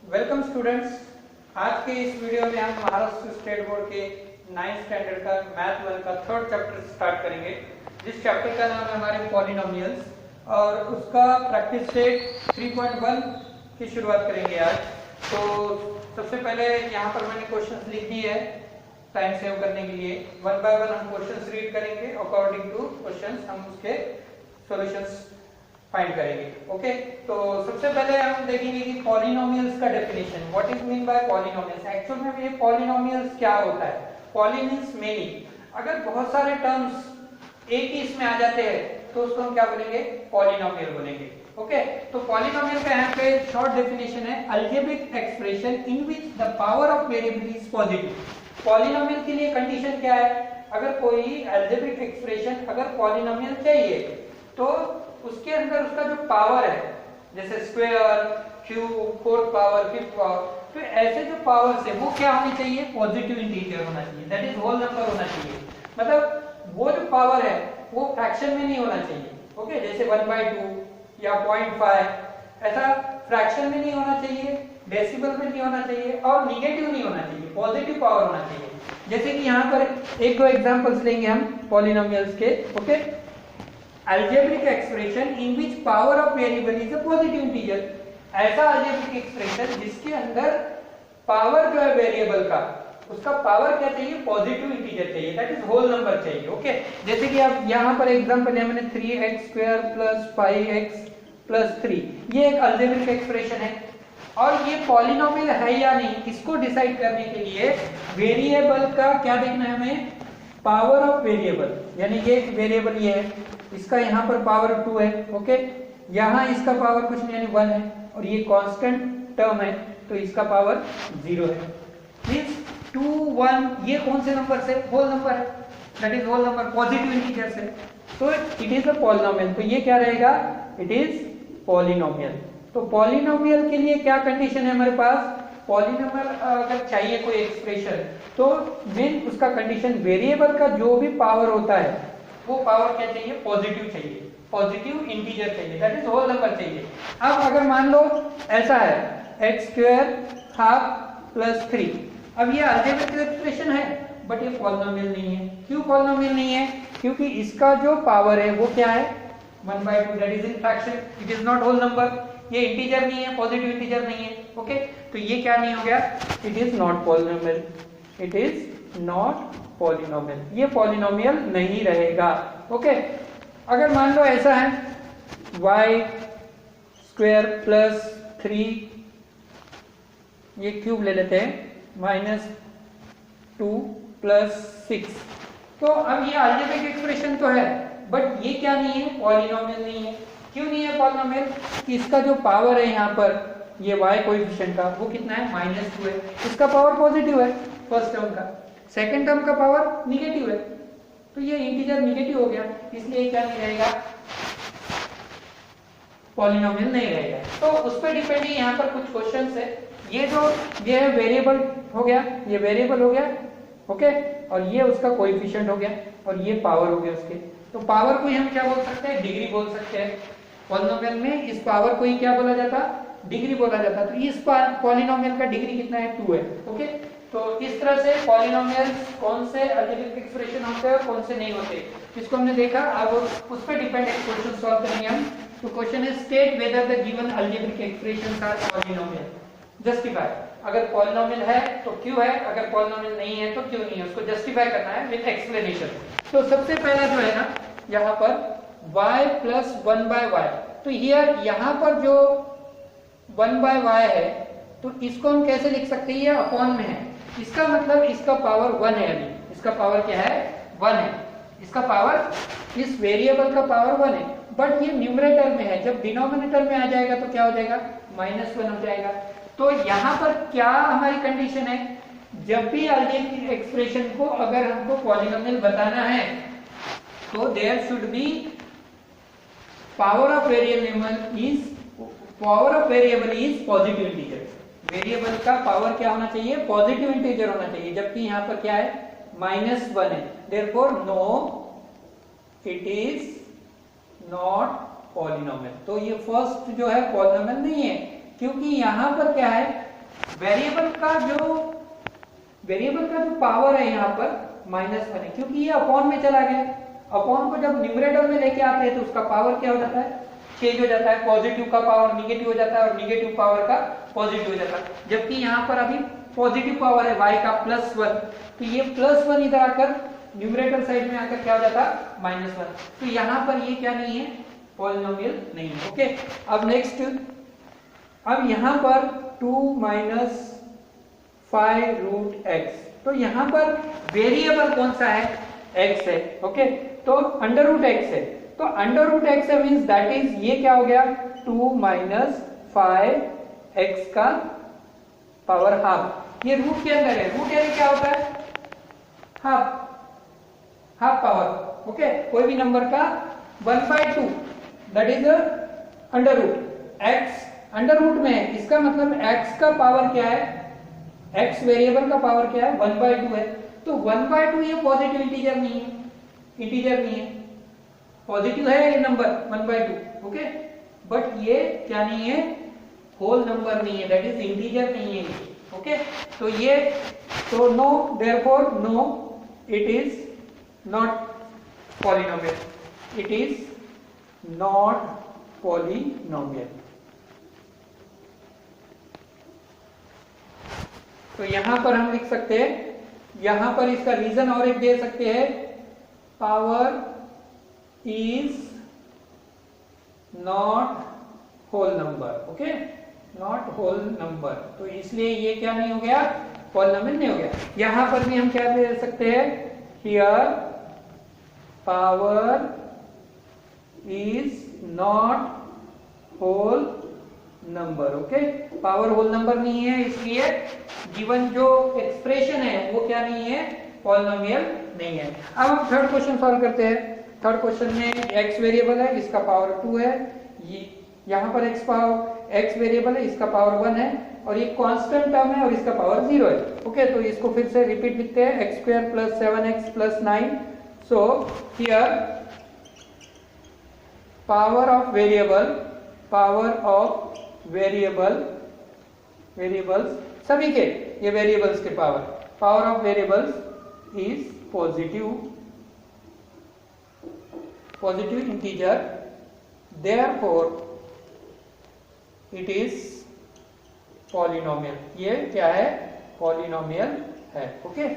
Welcome students. आज के इस वीडियो में हम महाराष्ट्र स्टेट बोर्ड के 9th स्टैंडर्ड का मैथ 1 का थर्ड चैप्टर स्टार्ट करेंगे, जिस चैप्टर का नाम है हमारे पॉलिनोमियल्स, और उसका प्रैक्टिस सेट 3.1 की शुरुआत करेंगे आज। तो सबसे पहले यहाँ पर मैंने क्वेश्चंस लिख दिए है टाइम सेव करने के लिए। वन बाय वन हम क्वेश्चंस रीड करेंगे, अकॉर्डिंग टू क्वेश्चंस हम उसके सॉल्यूशंस फाइंड करेंगे। ओके, तो सबसे पहले हम देखेंगे कि पॉलिनोमियल्स का definition, what is mean by polynomials. Actual में ये पॉलिनोमियल्स क्या होता है? Poly means many. अगर बहुत सारे टर्म्स एक ही इसमें आ जाते हैं तो उसको हम क्या बोलेंगे? पॉलिनोमियल बोलेंगे। ओके, तो पॉलिनोमियल का यहाँ पे शॉर्ट डेफिनेशन है, algebraic expression in which the power of variable is positive. Polynomial के लिए कंडीशन क्या है? अगर कोई अलजेब्रिक एक्सप्रेशन अगर पॉलिनोमियल चाहिए तो उसके अंदर उसका जो पावर है, जैसे square, cube, fourth power, fifth power, तो ऐसे जो पावर्स है वो क्या होनी चाहिए? पॉजिटिव इंटीजर होना चाहिए, दैट इज होल नंबर होना चाहिए। मतलब वो जो पावर है वो फ्रैक्शन में नहीं होना चाहिए। ओके, जैसे 1/2 या 0.5, ऐसा फ्रैक्शन में नहीं होना चाहिए, डेसिमल में नहीं होना चाहिए और निगेटिव नहीं होना चाहिए, पॉजिटिव पावर होना चाहिए। जैसे कि यहाँ पर एक दो एग्जांपल्स लेंगे हम पॉलिनोमियल्स के। Okay, algebraic expression in which power of variable is a positive integer। ऐसा algebraic expression जिसके अंदर पावर जो है वेरिएबल का, उसका पावर क्या चाहिए? पॉजिटिव इंटीजर चाहिए, दैट इज होल नंबर चाहिए। ओके, जैसे कि आप यहाँ पर एग्जांपल है मैंने 3x² + 5x + 3, ये एक अलजेब्रिक एक्सप्रेशन है और ये पॉलिनोमियल है या नहीं इसको डिसाइड करने के लिए वेरिएबल का क्या देखना है हमें? Power of variable. यानी ये एक वेरिएबल ये है, इसका यहाँ पर पावर 2 है। ओके, यहाँ इसका पावर कुछ नहीं यानी 1 है, और ये कांस्टेंट टर्म है तो इसका पावर 0 है। मींस 2 1 ये कौन से नंबर से? होल नंबर है, that is whole number, positive integer से, तो इट इज अ पॉलिनोमियल। तो ये क्या रहेगा? It is polynomial. तो पॉलिनोमियल के लिए क्या कंडीशन है हमारे पास? पॉलिनोमियल अगर चाहिए कोई एक्सप्रेशन तो मेन उसका कंडीशन वेरिएबल का जो भी पावर होता है वो पावर क्या चाहिए? पॉजिटिव चाहिए, पॉजिटिव इंटीजर चाहिए, दैट इज होल नंबर चाहिए। अब अगर मान लो ऐसा है x² ½ + 3, अब ये अलजेब्रिक एक्सप्रेशन है बट ये पॉलिनोमियल नहीं है। क्यों पॉलिनोमियल नहीं है? क्योंकि इसका जो पावर है वो क्या है? 1/2, that is in fraction, it is not whole number. ये इंटीजर नहीं है, पॉजिटिव इंटीजर नहीं है। ओके, तो ये क्या नहीं हो गया? It is not polynomial, it is not polynomial, ये पॉलिनोमियल नहीं रहेगा। ओके, अगर मान लो ऐसा है y² + 3, ये क्यूब ले लेते हैं, -2 + 6, तो अब ये अलजेब्रिक एक्सप्रेशन तो है बट ये क्या नहीं है? पॉलिनोमियल नहीं है। क्यों नहीं है पॉलिनोमियल? कि इसका जो पावर है यहाँ पर ये y कोएफिशिएंट का वो कितना है? -2 है, इसका पावर पॉजिटिव है फर्स्ट टर्म का, सेकेंड टर्म का पावर निगेटिव है, तो ये इंटीजर निगेटिव हो गया, इसलिए क्या नहीं रहेगा? पॉलिनोमियल नहीं रहेगा। तो उस पर डिपेंड है, यहाँ पर कुछ क्वेश्चंस है। ये है वेरिएबल हो गया, ये वेरिएबल हो गया। ओके, और ये उसका कोएफिशिएंट हो गया और ये पावर हो गया उसके। तो पावर को हम क्या बोल सकते हैं? डिग्री बोल सकते हैं। पॉलिनोमियल में इस पावर को ही क्या बोला जाता? डिग्री बोला जाता। तो इस पॉलिनोमियल का डिग्री कितना है? 2 है। ओके, तो इस तरह से पॉलिनोमियल्स कौन से अलजेब्रिक एक्सप्रेशन होते हैं और कौन से नहीं होते इसको हमने देखा। अब उस पर डिपेंड एक क्वेश्चन सॉल्व करेंगे हम। तो क्वेश्चन है state whether the given algebraic expressions are polynomial, justify. अगर पॉलिनोमियल है तो क्यों है, अगर पॉलिनोमियल नहीं है तो क्यों नहीं है, उसको जस्टिफाई करना है विद एक्सप्लेनेशन। तो सबसे पहला जो है ना यहाँ पर y + 1/y, तो हियर यहाँ पर जो 1/y है तो इसको हम कैसे लिख सकते हैं? ये अपॉन में है, इसका मतलब इसका पावर 1 है। अभी इसका पावर क्या है? 1 है, इसका पावर, इस वेरिएबल का पावर 1 है, बट ये न्यूमरेटर में है, जब डिनोमिनेटर में आ जाएगा तो क्या हो जाएगा? -1 हो जाएगा। तो यहाँ पर क्या हमारी कंडीशन है? जब भी अलजेब्रिक एक्सप्रेशन को अगर हमको पॉलिनोमियल बताना है तो there should be power of variable is positive integer. Variable का पावर क्या होना चाहिए? पॉजिटिव इंटीजर होना चाहिए, जबकि यहाँ पर क्या है? -1 है, therefore no, it is not polynomial. तो ये फर्स्ट जो है पॉलिनोमियल नहीं है। क्योंकि यहाँ पर क्या है, वेरिएबल का जो पावर है यहाँ पर -1 है, क्योंकि ये अपॉन में चला गया। अपॉन को जब न्यूमरेटर में लेके आते हैं तो उसका पावर क्या हो जाता है, चेंज हो जाता है। पॉजिटिव का पावर निगेटिव हो जाता है और निगेटिव पावर का पॉजिटिव हो जाता है। जबकि यहाँ पर अभी पॉजिटिव पावर है y का +1, तो ये +1 इधर आकर न्यूमरेटर साइड में आकर क्या हो जाता है, -1। तो यहाँ पर ये क्या नहीं है, पॉलिनोमियल नहीं है। ओके, अब नेक्स्ट, अब यहाँ पर 2 - 5√x, तो यहाँ पर वेरिएबल कौन सा है, x है। ओके, तो √x है, तो √x है मींस दैट इज ये क्या हो गया, 2 - 5x का पावर हाफ। ये रूट के अंदर है, रूट यानी क्या होता है, हाफ पावर। ओके, कोई भी नंबर का 1/2 that is √x under root में है, इसका मतलब x का पावर क्या है, x वेरिएबल का पावर क्या है, 1/2 है। तो 1/2 ये पॉजिटिव इंटीजर नहीं है, पॉजिटिव है ये नंबर 1/2। ओके, बट ये क्या नहीं है, होल नंबर नहीं है, दैट इज इंटीजर नहीं है। ओके, तो ये, तो no, therefore no, it is not polynomial, it is not polynomial. तो यहां पर हम लिख सकते हैं, यहां पर इसका रीजन और एक दे सकते हैं, power is not whole number. Okay, not whole number, तो इसलिए ये क्या नहीं हो गया, पॉलिनोमियल नहीं हो गया। यहां पर भी हम क्या दे सकते हैं, here power is not whole number. Okay, power whole number नहीं है, इसलिए गिवन जो एक्सप्रेशन है वो क्या नहीं है, पॉलिनोमियल नहीं है। अब हम थर्ड क्वेश्चन सॉल्व करते हैं। थर्ड क्वेश्चन में x वेरिएबल है, इसका पावर 2 है, यहाँ पर x वेरिएबल है, इसका पावर 1 है, और ये कांस्टेंट टर्म है और इसका पावर 0 है। ओके, तो इसको फिर से रिपीट लिखते हैं, x² + 7x + 9। So here power of variables सभी के, ये वेरिएबल्स के power of variables is positive integer, therefore it is polynomial. ये क्या है, पॉलिनोमियल है। ओके,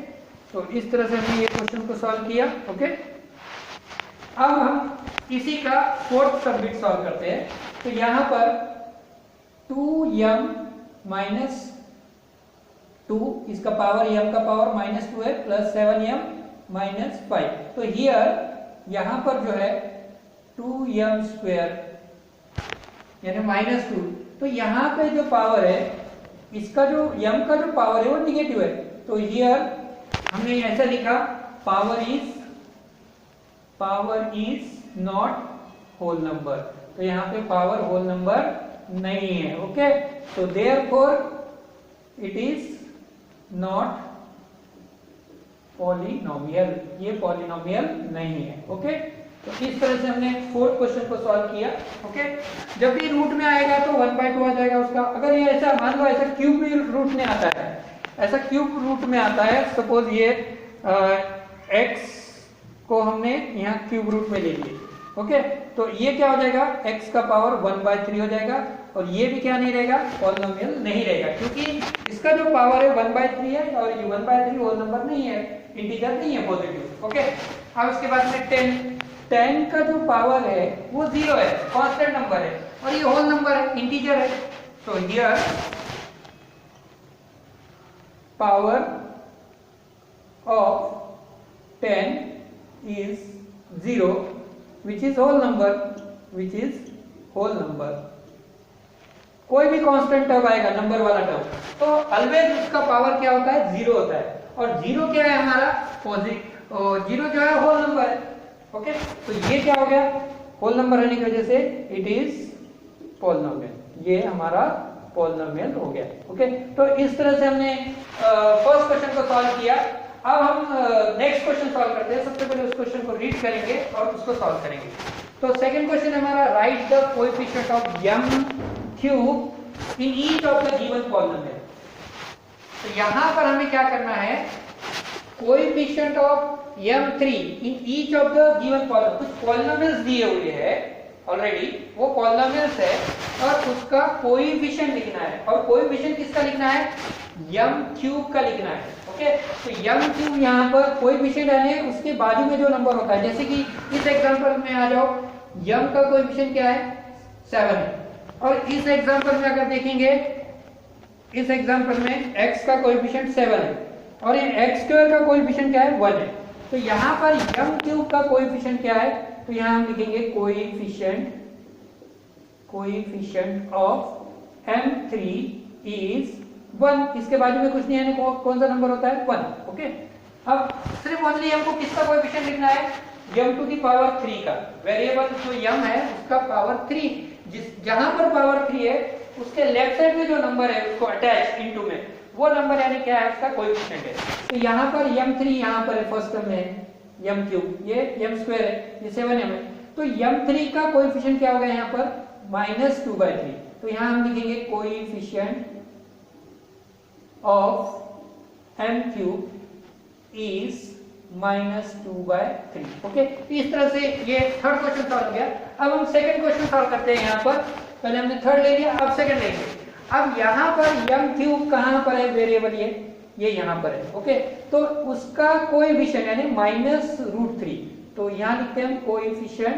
तो इस तरह से हमने ये क्वेश्चन को सॉल्व किया। ओके, अब हम इसी का फोर्थ सबमिट सॉल्व करते हैं। तो यहां पर 2m - 2, इसका पावर m का पावर -2 है, प्लस 7m - 5। तो हियर यहां पर जो है 2m² यानी -2, तो यहां पे जो पावर है, इसका जो m का जो पावर है वो निगेटिव है। तो हियर हमने ऐसा लिखा, power is not whole number, तो यहाँ पे पावर होल नंबर नहीं है। ओके, तो therefore it is not polynomial, ये पॉलिनोमियल नहीं है। ओके, तो इस तरह से हमने फोर्थ क्वेश्चन को सॉल्व किया। ओके, जब भी रूट में आएगा तो 1/2 आ जाएगा उसका। अगर ये ऐसा मान लो, ऐसा क्यूब रूट में आता है, ऐसा क्यूब रूट में आता है, सपोज ये x को हमने यहाँ क्यूब रूट में ले लिए। ओके, तो ये क्या हो जाएगा, x का पावर 1/3 हो जाएगा, और ये भी क्या नहीं रहेगा, पॉलिनोमियल नहीं रहेगा, क्योंकि इसका जो पावर है 1/3 है, और ये 1/3 होल नंबर नहीं है, इंटीजर नहीं है, पॉजिटिव। ओके, अब इसके बाद में 10 का जो पावर है वो 0 है, कांस्टेंट नंबर है, और ये होल नंबर है, इंटीजर है। तो here power of 10 is 0, which is whole number, कोई भी कांस्टेंट टर्म आएगा, नंबर वाला टर्म, तो ऑलवेज उसका पावर क्या होता है, 0 होता है, और 0 क्या है हमारा, पॉजिटिव, और 0 जो है होल नंबर है। ओके, तो ये क्या हो गया, होल नंबर होने की वजह से इट इज पॉलिनोमियल, ये हमारा पॉलिनोमियल हो गया। ओके, तो इस तरह से हमने फर्स्ट क्वेश्चन को सॉल्व किया। अब हम नेक्स्ट क्वेश्चन सॉल्व करते हैं। सबसे पहले उस क्वेश्चन को रीड करेंगे और उसको सॉल्व करेंगे। तो सेकंड क्वेश्चन हमारा, right the coefficient of m³ in each of the given polynomial. तो यहां पर हमें क्या करना है, coefficient of m3 in each of the given polynomial, कुछ पॉलिनोमियल्स दिए हुए हैं ऑलरेडी, वो पॉलिनोमियल्स है और उसका कोएफिशिएंट लिखना है। और कोएफिशिएंट किसका लिखना है, m³ का लिखना है। ओके, तो m³ यहाँ पर कोएफिशिएंट है, उसके बाजू में जो नंबर होता है, जैसे कि इस एग्जांपल में आ जाओ, m का कोएफिशिएंट क्या है, 7 है। और इस एग्जांपल में अगर देखेंगे, इस एग्जांपल में x का कोएफिशिएंट 7 है और ये x² का कोएफिशिएंट क्या है, 1 है। तो यहाँ पर m³ का कोएफिशिएंट क्या है, तो यहाँ हम लिखेंगे कोएफिशिएंट ऑफ m3 इज 1। इसके बाजू में कुछ नहीं है, कौन सा नंबर होता है, 1। ओके, अब सिर्फ ओनली हमको किसका कोएफिशिएंट लिखना है, m⁻³ का। वेरिएबल जो m है उसका पावर 3, जहां पर पावर 3 है उसके लेफ्ट साइड में जो नंबर है उसको अटैच इनटू में, वो नंबर यानी क्या है, उसका कोएफिशिएंट है। तो यहाँ पर m3 यहाँ पर है, फर्स्ट टर्म में m³, ये m² है, ये 7m है। तो m3 का कोएफिशिएंट क्या होगा यहाँ पर, -2/3। तो यहाँ हम लिखेंगे coefficient of m³ is -2/3। Okay, इस तरह से ये थर्ड क्वेश्चन सॉल्व हो गया। अब हम सेकंड क्वेश्चन सॉल्व करते हैं। यहाँ पर पहले हमने थर्ड ले लिया, अब सेकंड लेंगे। अब यहाँ पर m³ कहाँ पर है वेरिएबल, ये यहाँ पर है। ओके, तो उसका कोएफिशिएंट यानी -√3, तो यहाँ लिखते हैं हम coefficient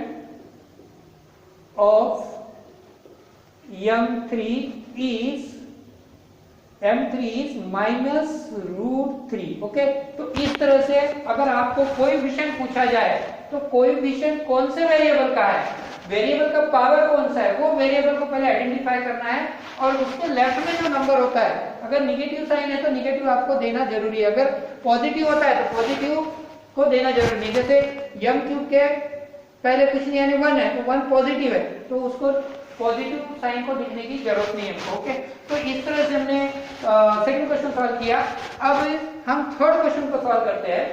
of m3 is -√3। Okay, तो इस तरह से अगर आपको कोएफिशिएंट पूछा जाए तो कोएफिशिएंट कौन से वेरिएबल का है, वेरिएबल का पावर कौन सा है, वो वेरिएबल को पहले आइडेंटिफाई करना है। और उसके लेफ्ट में जो नंबर होता है, अगर निगेटिव साइन है तो निगेटिव आपको देना जरूरी है, अगर पॉजिटिव होता है तो पॉजिटिव को देना जरूरी नहीं। जैसे m³ के पहले कुछ नहीं यानी 1 है, तो 1 पॉजिटिव है, तो उसको पॉजिटिव साइन को लिखने की जरूरत नहीं है। ओके, तो इस तरह से हमने सेकंड क्वेश्चन सॉल्व किया। अब हम थर्ड क्वेश्चन को सॉल्व करते हैं।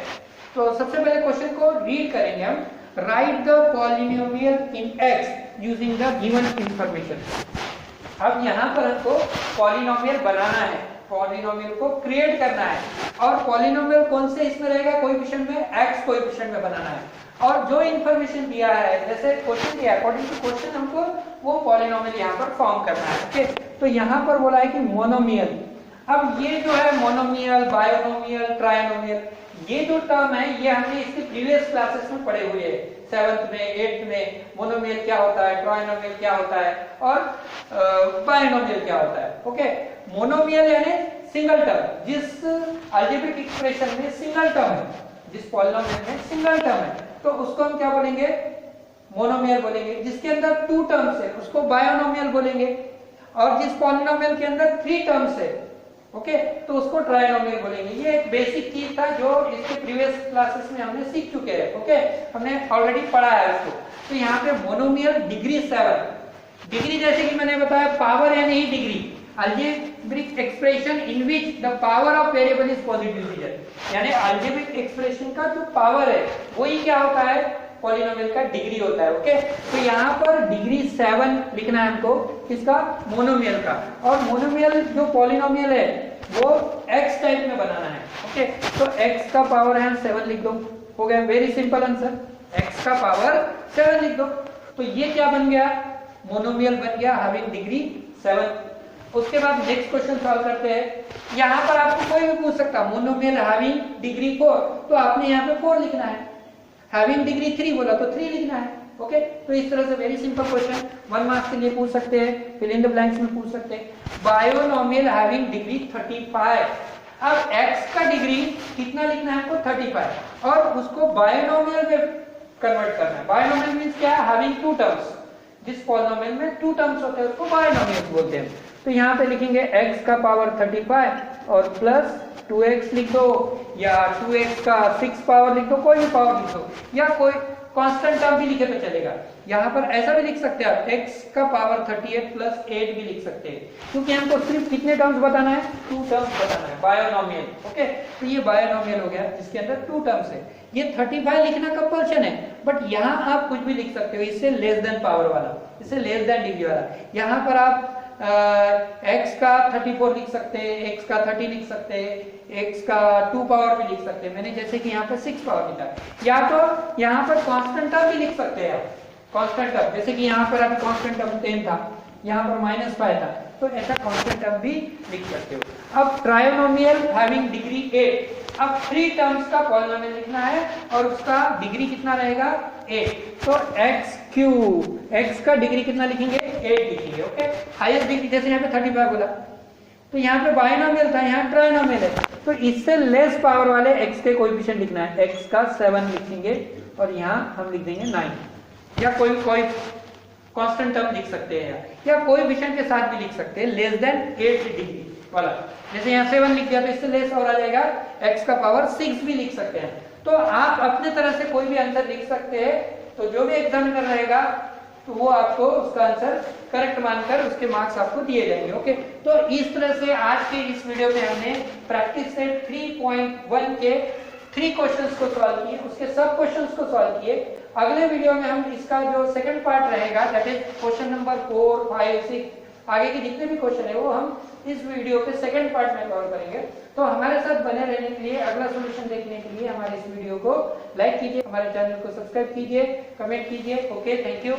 तो सबसे पहले क्वेश्चन को रीड करेंगे हम, right the polynomial in x using the given information. अब यहाँ पर हमको पॉलिनोमियल बनाना है, पॉलिनोमियल को क्रिएट करना है। और पॉलिनोमियल कौन से इसमें रहेगा, कोएफिशिएंट में, x कोएफिशिएंट में बनाना है। और जो इंफॉर्मेशन दिया है, जैसे क्वेश्चन दिया है, अकॉर्डिंग टू क्वेश्चन हमको वो पॉलिनोमियल यहाँ पर फॉर्म करना है। ओके, तो यहाँ पर बोला है कि मोनोमियल। अब ये जो है मोनोमियल, बायोनोमियल, ट्राइनोमियल, ये जो टर्म है ये हमने इसके प्रीवियस क्लासेस में पढ़े हुए हैं, 7th में, 8th में। मोनोमियल क्या होता है, ट्राइनोमियल क्या होता है और बायोनोमियल क्या होता है। ओके, मोनोमियल यानी सिंगल टर्म, जिस अलजेब्रिक एक्सप्रेशन में सिंगल टर्म है, जिस पॉलिनोमियल में सिंगल टर्म है, तो उसको हम क्या बोलेंगे, मोनोमियल बोलेंगे। जिसके अंदर 2 टर्म्स है उसको बायोनोमियल बोलेंगे। और जिस पॉलिनोमियल के अंदर 3 टर्म्स है, ओके, तो उसको ट्राइनोमियल बोलेंगे। ये एक बेसिक चीज था जो इसके प्रीवियस क्लासेस में हमने सीख चुके हैं। ओके, हमने ऑलरेडी पढ़ा है उसको। तो यहाँ पे मोनोमियल डिग्री 7, डिग्री जैसे कि मैंने बताया पावर यानी ही degree, algebraic expression in which the power of variable is positive digit, यानी अलजेब्रिक एक्सप्रेशन का जो पावर है वही क्या होता है, पॉलिनोमियल का डिग्री होता है। ओके, तो यहाँ पर डिग्री 7 लिखना है हमको, किसका, मोनोमियल का। और मोनोमियल जो पॉलिनोमियल है वो x टाइप में बनाना है। ओके, तो x का पावर है 7 लिख दो, हो गया, वेरी सिंपल आंसर, x का पावर 7 लिख दो। तो ये क्या बन गया, मोनोमियल बन गया हैविंग डिग्री 7। उसके बाद नेक्स्ट क्वेश्चन सॉल्व करते हैं। यहाँ पर आपको कोई भी पूछ सकता, मोनोमियल हैविंग डिग्री 4, तो आपने यहाँ पे 4 लिखना है। हैविंग डिग्री 3 बोला तो 3 लिखना है। ओके, तो इस तरह से वेरी सिंपल क्वेश्चन 1 मार्क्स के लिए पूछ सकते हैं, फिल इन द ब्लैंक्स में पूछ सकते हैं। बायोनोमियल हैविंग डिग्री 35, अब x का डिग्री कितना लिखना है आपको, 35, और उसको बायोनोमियल में कन्वर्ट करना है। बायोनोमियल मींस क्या है, हैविंग 2 टर्म्स, जिस पॉलिनोमियल में 2 टर्म्स होते हैं उसको बायोनोमियल बोलते हैं। तो यहाँ पे लिखेंगे x का पावर 35 और प्लस 2x लिख दो, या 2x का 6 पावर लिख दो, कोई भी पावर लिख दो, या कोई कांस्टेंट टर्म भी लिखे तो चलेगा। यहाँ पर ऐसा भी लिख सकते हैं आप, x का पावर 38 प्लस 8 भी लिख सकते हैं, क्योंकि हमको सिर्फ कितने टर्म्स बताना है, 2 टर्म्स बताना है, बायोनोमियल। ओके, तो ये बायोनोमियल हो गया जिसके अंदर 2 टर्म्स है। ये 35 लिखना कंपल्सन है, बट यहाँ आप कुछ भी लिख सकते हो, इससे लेस देन पावर वाला, इससे लेस देन डिग्री वाला। यहाँ पर आप x का 34 लिख सकते हैं, x का 30 लिख सकते हैं, x का 2 पावर भी लिख सकते हैं। मैंने जैसे कि यहाँ पर 6 पावर लिखा है। या तो यहाँ पर कांस्टेंट टर्म भी लिख सकते हैं, कांस्टेंट टर्म, जैसे कि यहाँ पर अभी कांस्टेंट टर्म 10 था, यहाँ पर -5 था, तो ऐसा कांस्टेंट टर्म भी लिख सकते हो। अब ट्रायनोमियल हैविंग डिग्री 8, अब 3 टर्म्स का पॉलिनोमियल लिखना है और उसका डिग्री कितना रहेगा 8, तो x का डिग्री कितना लिखेंगे 8 लिखेंगे। ओके, हाईएस्ट डिग्री जैसे यहाँ पे 35 बोला, तो यहाँ पे बाइनोमियल था, यहाँ ट्राइनोमियल है, तो इससे लेस पावर वाले x के कोएफिशिएंट लिखना है। x का 7 लिखेंगे और यहाँ हम लिख देंगे 9, या कोई कांस्टेंट टर्म लिख सकते हैं, या कोएफिशिएंट के साथ भी लिख सकते हैं लेस देन 8 डिग्री वाला। जैसे यहाँ 7 लिख दिया तो इससे लेस और आ जाएगा, x का पावर 6 भी लिख सकते हैं। तो आप अपने तरह से कोई भी आंसर लिख सकते हैं, तो जो भी एग्जामिनर रहेगा तो वो आपको उसका आंसर करेक्ट मानकर उसके मार्क्स आपको दिए जाएंगे। ओके, तो इस तरह से आज के इस वीडियो में हमने प्रैक्टिस सेट 3.1 के 3 क्वेश्चंस को सॉल्व किए, उसके सब क्वेश्चंस को सॉल्व किए। अगले वीडियो में हम इसका जो सेकंड पार्ट रहेगा, दैट इज क्वेश्चन नंबर 4, 5, 6, आगे के जितने भी क्वेश्चन है वो हम इस वीडियो के सेकंड पार्ट में कवर करेंगे। तो हमारे साथ बने रहने के लिए, अगला सॉल्यूशन देखने के लिए हमारे इस वीडियो को लाइक कीजिए, हमारे चैनल को सब्सक्राइब कीजिए, कमेंट कीजिए। Okay, thank you.